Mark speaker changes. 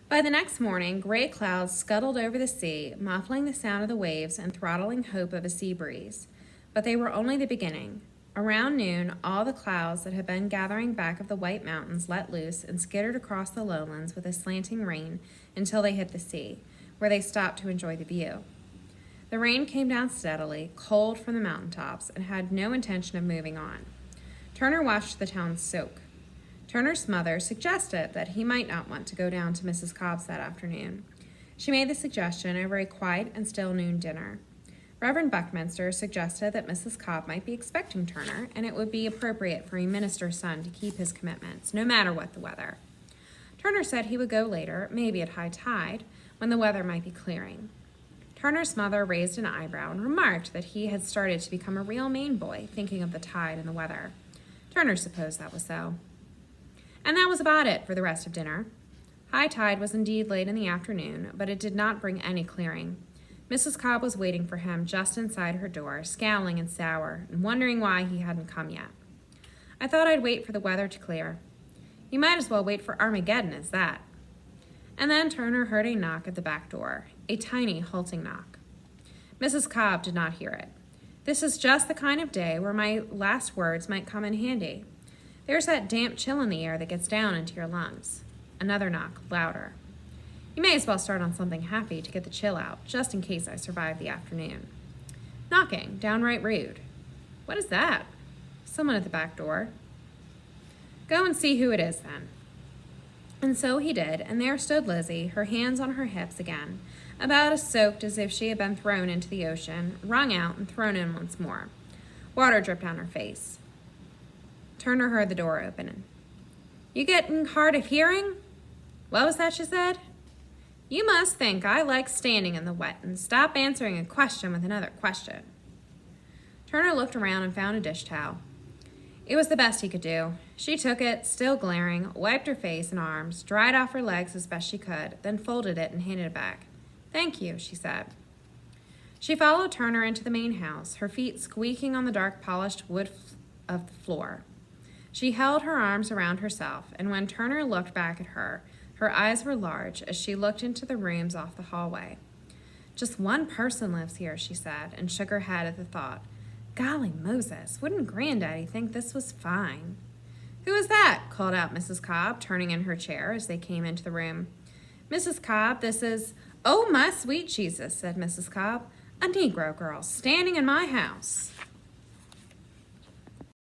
Speaker 1: By the next morning, gray clouds scuttled over the sea, muffling the sound of the waves and throttling hope of a sea breeze. But they were only the beginning. Around noon, all the clouds that had been gathering back of the White Mountains let loose and skittered across the lowlands with a slanting rain until they hit the sea, where they stopped to enjoy the view. The rain came down steadily, cold from the mountaintops, and had no intention of moving on. Turner watched the town soak. Turner's mother suggested that he might not want to go down to Mrs. Cobb's that afternoon. She made the suggestion over a quiet and still noon dinner. Reverend Buckminster suggested that Mrs. Cobb might be expecting Turner, and it would be appropriate for a minister's son to keep his commitments, no matter what the weather. Turner said he would go later, maybe at high tide, when the weather might be clearing. Turner's mother raised an eyebrow and remarked that he had started to become a real Maine boy, thinking of the tide and the weather. Turner supposed that was so. And that was about it for the rest of dinner. High tide was indeed late in the afternoon, but it did not bring any clearing. Mrs. Cobb was waiting for him just inside her door, scowling and sour, and wondering why he hadn't come yet. "I thought I'd wait for the weather to clear." "You might as well wait for Armageddon as that." And then Turner heard a knock at the back door, a tiny, halting knock. Mrs. Cobb did not hear it. "This is just the kind of day where my last words might come in handy. There's that damp chill in the air that gets down into your lungs." Another knock, louder. "You may as well start on something happy to get the chill out, just in case I survive the afternoon." Knocking, downright rude. "What is that?" "Someone at the back door." "Go and see who it is, then." And so he did, and there stood Lizzie, her hands on her hips again, about as soaked as if she had been thrown into the ocean, wrung out and thrown in once more. Water dripped down her face. Turner heard the door open. "You getting hard of hearing?" "What was that she said?" "You must think I like standing in the wet and stop answering a question with another question." Turner looked around and found a dish towel. It was the best he could do. She took it, still glaring, wiped her face and arms, dried off her legs as best she could, then folded it and handed it back. "Thank you," she said. She followed Turner into the main house, her feet squeaking on the dark polished wood of the floor. She held her arms around herself, and when Turner looked back at her eyes were large as she looked into the rooms off the hallway. "Just one person lives here," she said, and shook her head at the thought. "Golly Moses, wouldn't Granddaddy think this was fine?" "Who is that?" called out Mrs. Cobb, turning in her chair as they came into the room. "Mrs. Cobb, this is—" "Oh, my sweet Jesus," said Mrs. Cobb. "A Negro girl standing in my house."